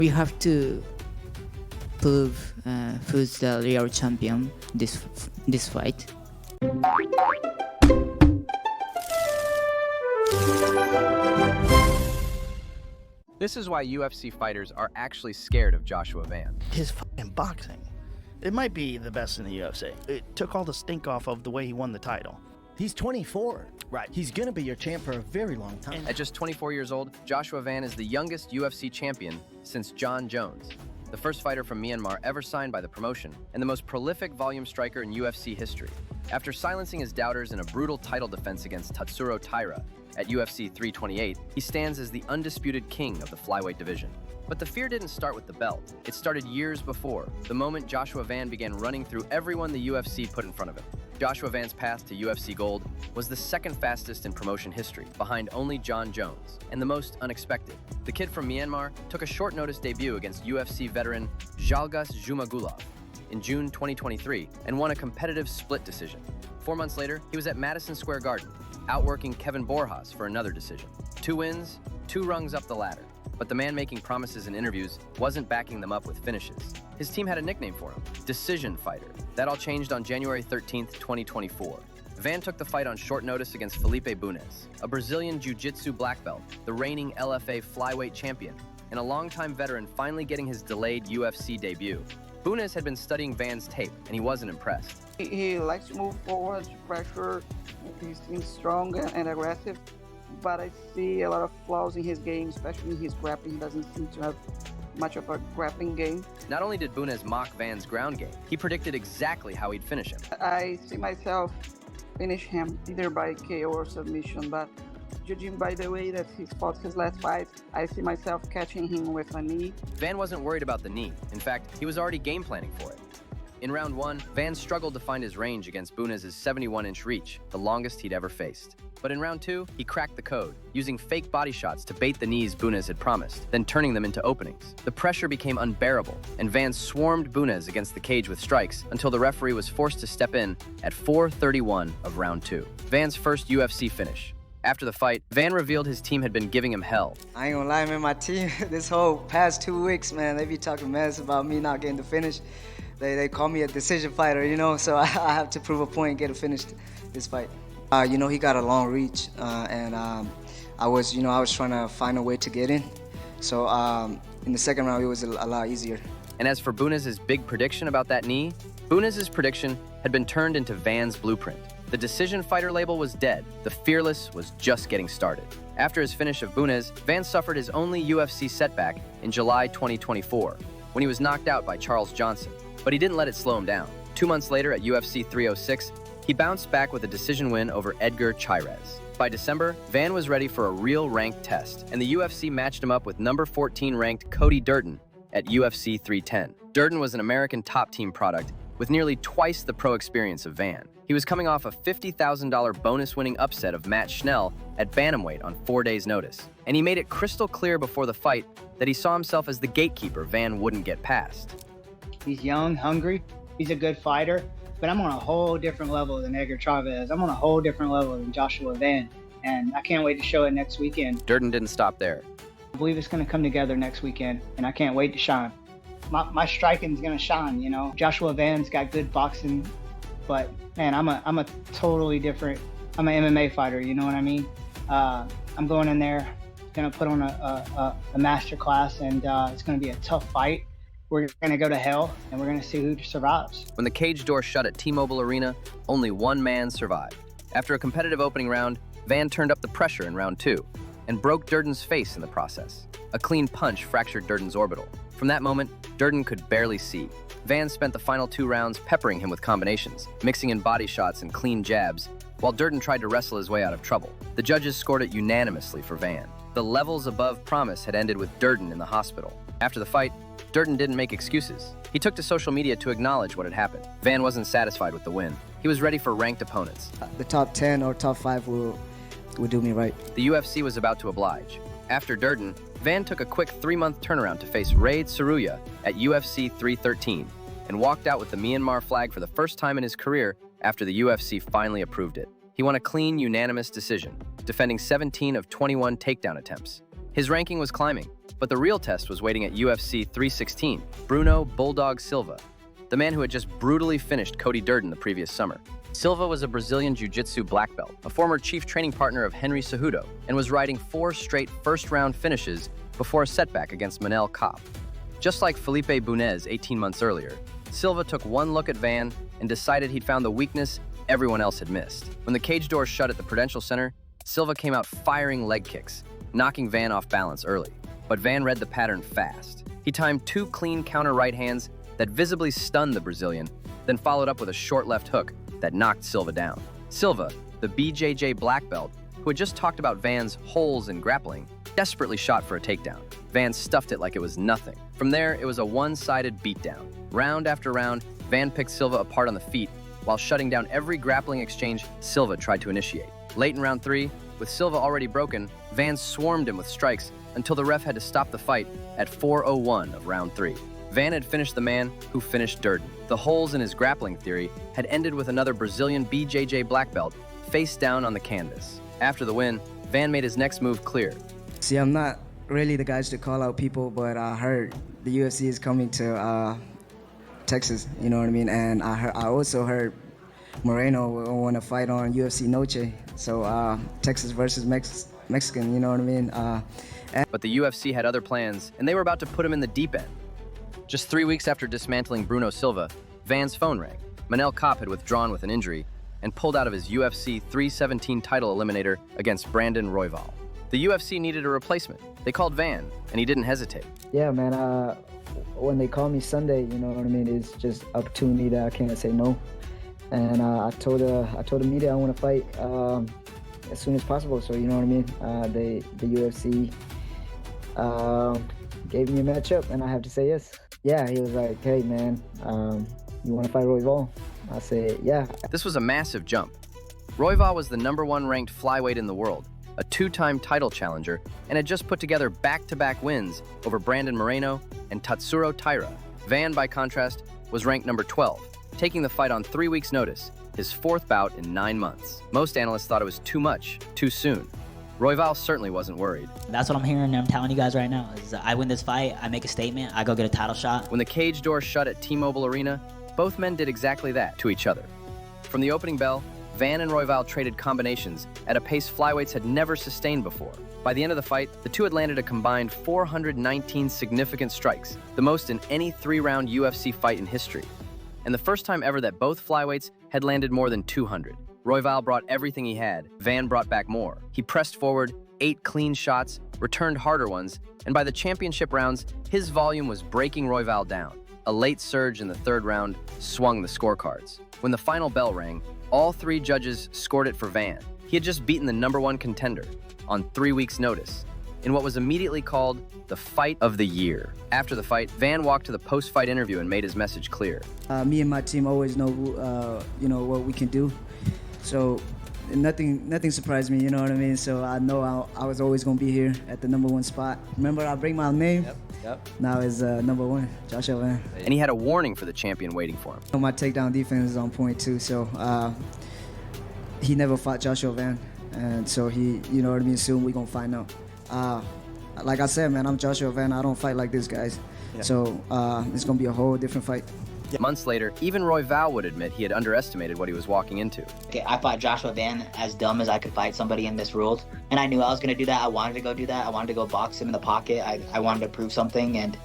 We have to prove who's the real champion this fight. This is why UFC fighters are actually scared of JoshuaVan. His fucking boxing. It might be the best in the UFC. It took all the stink off of the way he won the title. He's 24. Right. He's gonna be your champ for a very long time. At just 24 years old, JoshuaVan is the youngest UFC champion since Jon Jones, the first fighter from Myanmar ever signed by the promotion, and the most prolific volume striker in UFC history. After silencing his doubters in a brutal title defense against Tatsuro Taira at UFC 328, he stands as the undisputed king of the flyweight division. But the fear didn't start with the belt. It started years before, the moment JoshuaVan began running through everyone the UFC put in front of him. JoshuaVan's path to UFC gold was the second fastest in promotion history, behind only Jon Jones, and the most unexpected. The kid from Myanmar took a short-notice debut against UFC veteran Zhalgas Zhumagulov in June 2023 and won a competitive split decision. 4 months later, he was at Madison Square Garden, outworking Kevin Borjas for another decision. 2 wins, 2 rungs up the ladder. But the man making promises in interviews wasn't backing them up with finishes. His team had a nickname for him, Decision Fighter. That all changed on January 13th, 2024. Van took the fight on short notice against Felipe Bunes, a Brazilian jiu-jitsu black belt, the reigning LFA flyweight champion, and a longtime veteran finally getting his delayed UFC debut. Bunes had been studying Van's tape, and he wasn't impressed. He likes to move forward, pressure. He seems strong and aggressive, but I see a lot of flaws in his game, especially in his grappling. He doesn't seem to have much of a grappling game. Not only did Bunes mock Van's ground game, he predicted exactly how he'd finish him. I see myself finish him either by KO or submission, but judging by the way that he fought his last fight, I see myself catching him with a knee. Van wasn't worried about the knee. In fact, he was already game planning for it. In round 1, Van struggled to find his range against Bunes' 71-inch reach, the longest he'd ever faced. But in round 2, he cracked the code, using fake body shots to bait the knees Bunes had promised, then turning them into openings. The pressure became unbearable, and Van swarmed Bunes against the cage with strikes until the referee was forced to step in at 4:31 of round 2. Van's first UFC finish. After the fight, Van revealed his team had been giving him hell. I ain't gonna lie, man, my team, this whole past 2 weeks, man, they be talking mess about me not getting the finish. They call me a decision fighter, you know, so I have to prove a point and get a finish this fight. You know, he got a long reach, and I was trying to find a way to get in. So in the second round, it was a lot easier. And as for Bunes' big prediction about that knee, Bunes' prediction had been turned into Van's blueprint. The decision fighter label was dead. The fearless was just getting started. After his finish of Bunes, Van suffered his only UFC setback in July 2024, when he was knocked out by Charles Johnson. But he didn't let it slow him down. 2 months later at UFC 306, he bounced back with a decision win over Edgar Chairez. By December, Van was ready for a real ranked test, and the UFC matched him up with number 14 ranked Cody Durden at UFC 310. Durden was an American top team product with nearly twice the pro experience of Van. He was coming off a $50,000 bonus-winning upset of Matt Schnell at bantamweight on 4 days' notice. And he made it crystal clear before the fight that he saw himself as the gatekeeper Van wouldn't get past. He's young, hungry, he's a good fighter, but I'm on a whole different level than Edgar Chairez. I'm on a whole different level than JoshuaVan, and I can't wait to show it next weekend. Durden didn't stop there. I believe it's going to come together next weekend, and I can't wait to shine. My striking's going to shine, you know. JoshuaVan's got good boxing, but man, I'm a totally different, I'm an MMA fighter, you know what I mean? I'm going in there, going to put on a master class, and it's going to be a tough fight. We're going to go to hell, and we're going to see who survives. When the cage door shut at T-Mobile Arena, only one man survived. After a competitive opening round, Van turned up the pressure in round 2 and broke Durden's face in the process. A clean punch fractured Durden's orbital. From that moment, Durden could barely see. Van spent the final 2 rounds peppering him with combinations, mixing in body shots and clean jabs, while Durden tried to wrestle his way out of trouble. The judges scored it unanimously for Van. The levels above promise had ended with Durden in the hospital. After the fight, Durden didn't make excuses. He took to social media to acknowledge what had happened. Van wasn't satisfied with the win. He was ready for ranked opponents. The top 10 or top 5 will do me right. The UFC was about to oblige. After Durden, Van took a quick 3-month turnaround to face Raid Saruya at UFC 313 and walked out with the Myanmar flag for the first time in his career after the UFC finally approved it. He won a clean, unanimous decision, defending 17 of 21 takedown attempts. His ranking was climbing, But the real test was waiting at UFC 316, Bruno Bulldog Silva, the man who had just brutally finished Cody Durden the previous summer. Silva was a Brazilian Jiu-Jitsu black belt, a former chief training partner of Henry Cejudo, and was riding 4 straight first-round finishes before a setback against Manel Kape. Just like Felipe Bunez 18 months earlier, Silva took one look at Van and decided he'd found the weakness everyone else had missed. When the cage door shut at the Prudential Center, Silva came out firing leg kicks, knocking Van off balance early. But Van read the pattern fast. He timed 2 clean counter right hands that visibly stunned the Brazilian, then followed up with a short left hook that knocked Silva down. Silva, the BJJ black belt, who had just talked about Van's holes in grappling, desperately shot for a takedown. Van stuffed it like it was nothing. From there, it was a one-sided beatdown. Round after round, Van picked Silva apart on the feet, while shutting down every grappling exchange Silva tried to initiate. Late in round 3, with Silva already broken, Van swarmed him with strikes until the ref had to stop the fight at 4:01 of round 3. Van had finished the man who finished Durden. The holes in his grappling theory had ended with another Brazilian BJJ black belt face down on the canvas. After the win, Van made his next move clear. See, I'm not really the guys to call out people, but I heard the UFC is coming to Texas, you know what I mean? And I also heard Moreno will want to fight on UFC Noche, so Texas versus Mexican, you know what I mean? But the UFC had other plans, and they were about to put him in the deep end. Just 3 weeks after dismantling Bruno Silva, Van's phone rang. Manel Kape had withdrawn with an injury and pulled out of his UFC 317 title eliminator against Brandon Royval. The UFC needed a replacement. They called Van, and he didn't hesitate. Yeah, man, when they call me Sunday, you know what I mean, it's just opportunity that I can't say no. And I told the media I want to fight as soon as possible. So you know what I mean. The UFC gave me a matchup, and I have to say yes. Yeah, he was like, "Hey man, you want to fight Royval?" I said, "Yeah." This was a massive jump. Royval was the #1 ranked flyweight in the world, a 2-time title challenger, and had just put together back-to-back wins over Brandon Moreno and Tatsuro Taira. Van, by contrast, was ranked number 12, taking the fight on 3 weeks' notice, his 4th bout in 9 months. Most analysts thought it was too much, too soon. Royval certainly wasn't worried. That's what I'm hearing and I'm telling you guys right now. Is I win this fight, I make a statement, I go get a title shot. When the cage door shut at T-Mobile Arena, both men did exactly that to each other. From the opening bell, Van and Royval traded combinations at a pace flyweights had never sustained before. By the end of the fight, the two had landed a combined 419 significant strikes, the most in any 3-round UFC fight in history, and the first time ever that both flyweights had landed more than 200. Royval brought everything he had. Van brought back more. He pressed forward, 8 clean shots, returned harder ones, and by the championship rounds, his volume was breaking Royval down. A late surge in the 3rd round swung the scorecards. When the final bell rang, all 3 judges scored it for Van. He had just beaten the #1 contender on 3 weeks' notice in what was immediately called the fight of the year. After the fight, Van walked to the post-fight interview and made his message clear. Me and my team always know, you know, what we can do. So nothing surprised me, you know what I mean? So I know I was always going to be here at the #1 spot. Remember, I bring my name? Yep. Now it's #1, JoshuaVan. And he had a warning for the champion waiting for him. My takedown defense is on point too, so he never fought JoshuaVan. And so he, you know what I mean, soon we're going to find out. Like I said, man, I'm JoshuaVan. I don't fight like this, guys. Yeah. So it's going to be a whole different fight. Months later, even Royval would admit he had underestimated what he was walking into. Okay, I fought JoshuaVan as dumb as I could fight somebody in this world. And I knew I was going to do that. I wanted to go do that. I wanted to go box him in the pocket. I wanted to prove something, and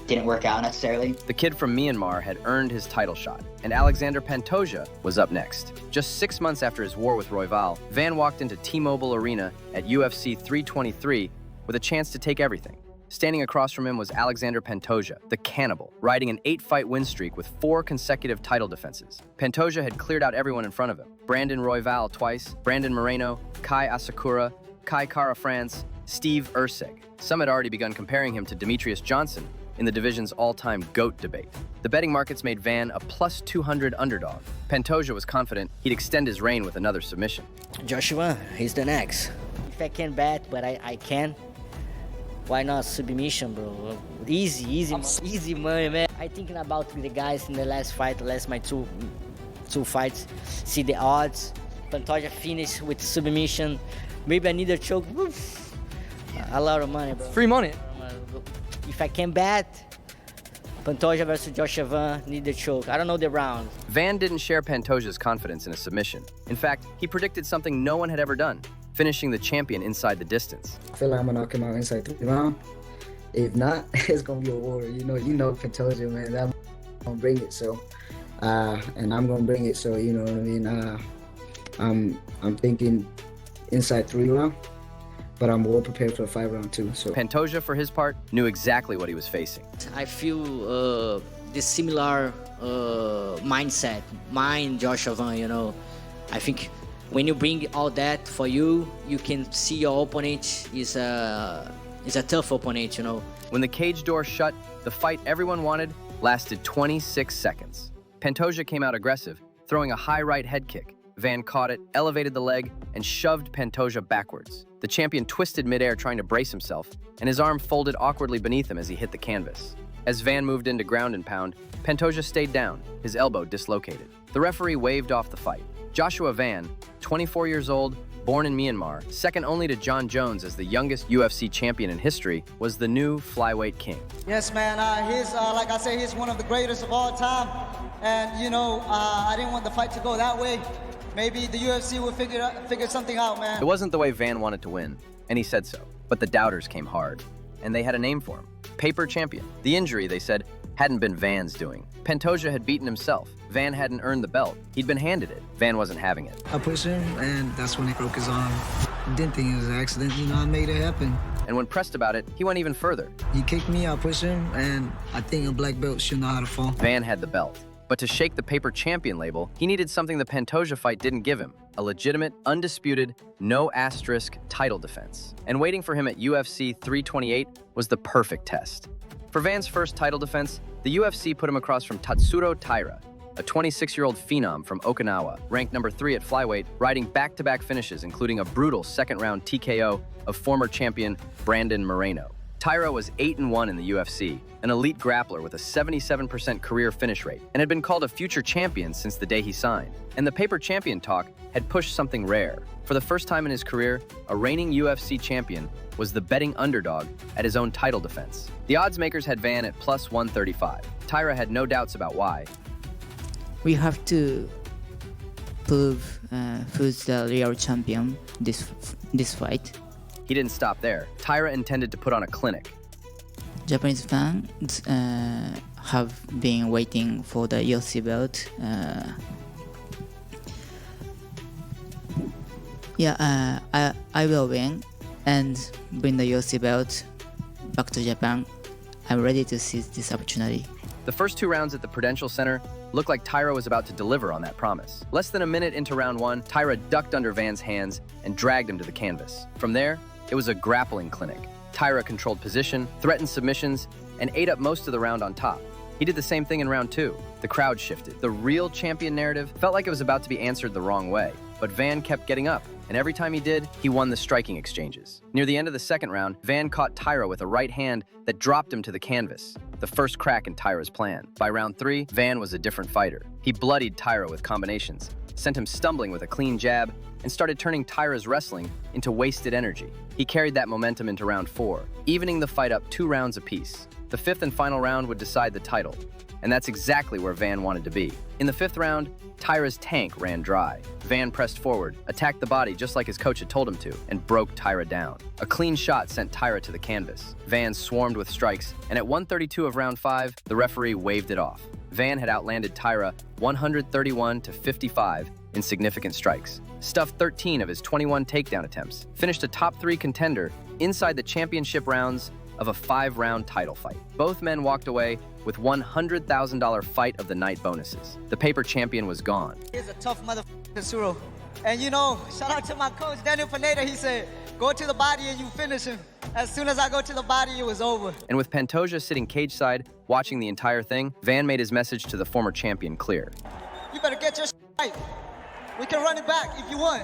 didn't work out necessarily. The kid from Myanmar had earned his title shot, and Alexander Pantoja was up next. Just 6 months after his war with Royval, Van walked into T-Mobile Arena at UFC 323 with a chance to take everything. Standing across from him was Alexander Pantoja, the cannibal, riding an 8-fight win streak with 4 consecutive title defenses. Pantoja had cleared out everyone in front of him. Brandon Royval twice, Brandon Moreno, Kai Asakura, Kai Kara France, Steve Ursig. Some had already begun comparing him to Demetrius Johnson in the division's all-time GOAT debate. The betting markets made Van a +200 underdog. Pantoja was confident he'd extend his reign with another submission. Joshua, he's the next. If I can bet, but I can. Why not submission, bro? Easy money, man. I thinking about the guys in the last my two fights. See the odds. Pantoja finish with submission. Maybe I need a choke. A lot of money, bro. Free money. If I can bet, Pantoja versus JoshuaVan need the choke. I don't know the round. Van didn't share Pantoja's confidence in a submission. In fact, he predicted something no one had ever done, finishing the champion inside the distance. I feel like I'm gonna knock him out inside 3 rounds. If not, it's gonna be a war. You know Pantoja, man. That gonna bring it. So, and I'm gonna bring it. So you know what I mean. I'm thinking inside 3 rounds, but I'm well prepared for a 5-round too. So Pantoja, for his part, knew exactly what he was facing. I feel the similar mindset, mine, JoshuaVan, you know. I think when you bring all that for you, you can see your opponent is a tough opponent, you know. When the cage door shut, the fight everyone wanted lasted 26 seconds. Pantoja came out aggressive, throwing a high right head kick. Van caught it, elevated the leg, and shoved Pantoja backwards. The champion twisted midair trying to brace himself, and his arm folded awkwardly beneath him as he hit the canvas. As Van moved into ground and pound, Pantoja stayed down, his elbow dislocated. The referee waved off the fight. JoshuaVan, 24 years old, born in Myanmar, second only to Jon Jones as the youngest UFC champion in history, was the new flyweight king. yes, man. He's like I say, he's one of the greatest of all time. And I didn't want the fight to go that way. Maybe the UFC will figure something out, man. It wasn't the way Van wanted to win, and he said so. But the doubters came hard, and they had a name for him. Paper champion. The injury, they said, hadn't been Van's doing. Pantoja had beaten himself. Van hadn't earned the belt. He'd been handed it. Van wasn't having it. I pushed him, and that's when he broke his arm. Didn't think it was an accident. I made it happen. And when pressed about it, he went even further. He kicked me, I pushed him, and I think a black belt should know how to fall. Van had the belt. But to shake the paper champion label, he needed something the Pantoja fight didn't give him: a legitimate, undisputed, no asterisk title defense. And waiting for him at UFC 328 was the perfect test. For Van's first title defense, the UFC put him across from Tatsuro Taira, a 26-year-old phenom from Okinawa, ranked number 3 at flyweight, riding back-to-back finishes, including a brutal second-round TKO of former champion Brandon Moreno. Taira was 8-1 in the UFC, an elite grappler with a 77% career finish rate, and had been called a future champion since the day he signed. And the paper champion talk had pushed something rare. For the first time in his career, a reigning UFC champion was the betting underdog at his own title defense. The odds makers had Van at plus 135. Taira had no doubts about why. We have to prove who's the real champion this fight. He didn't stop there. Taira intended to put on a clinic. Japanese fans have been waiting for the UFC belt. I will win and bring the UFC belt back to Japan. I'm ready to seize this opportunity. The first 2 rounds at the Prudential Center looked like Taira was about to deliver on that promise. Less than a minute into round 1, Taira ducked under Van's hands and dragged him to the canvas. From there, it was a grappling clinic. Taira controlled position, threatened submissions, and ate up most of the round on top. He did the same thing in round 2. The crowd shifted. The real champion narrative felt like it was about to be answered the wrong way. But Van kept getting up, and every time he did, he won the striking exchanges. Near the end of the second round, Van caught Taira with a right hand that dropped him to the canvas, the first crack in Taira's plan. By round 3, Van was a different fighter. He bloodied Taira with combinations, sent him stumbling with a clean jab, and started turning Taira's wrestling into wasted energy. He carried that momentum into round 4, evening the fight up 2 rounds apiece. The 5th and final round would decide the title, and that's exactly where Van wanted to be. In the 5th round, Taira's tank ran dry. Van pressed forward, attacked the body just like his coach had told him to, and broke Taira down. A clean shot sent Taira to the canvas. Van swarmed with strikes, and at 132 of round 5, the referee waved it off. Van had outlanded Taira 131 to 55 in significant strikes, stuffed 13 of his 21 takedown attempts, finished a top 3 contender inside the championship rounds of a 5-round title fight. Both men walked away with $100,000 fight of the night bonuses. The paper champion was gone. He's a tough motherfucker, Tatsuro. And shout out to my coach, Daniel Pineda. He said, go to the body and you finish him. As soon as I go to the body, it was over. And with Pantoja sitting cage side, watching the entire thing, Van made his message to the former champion clear. You better get your right. We can run it back if you want.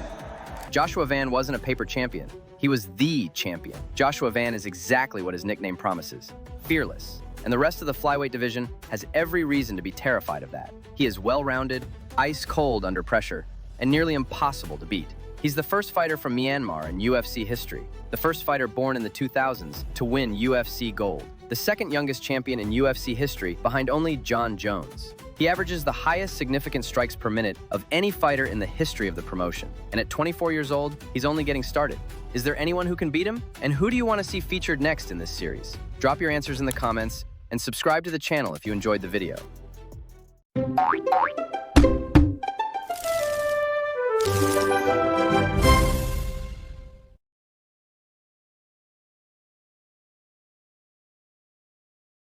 JoshuaVan wasn't a paper champion. He was the champion. JoshuaVan is exactly what his nickname promises: fearless. And the rest of the flyweight division has every reason to be terrified of that. He is well-rounded, ice-cold under pressure, and nearly impossible to beat. He's the first fighter from Myanmar in UFC history, the first fighter born in the 2000s to win UFC gold, the second youngest champion in UFC history behind only Jon Jones. He averages the highest significant strikes per minute of any fighter in the history of the promotion. And at 24 years old, he's only getting started. Is there anyone who can beat him? And who do you want to see featured next in this series? Drop your answers in the comments and subscribe to the channel if you enjoyed the video.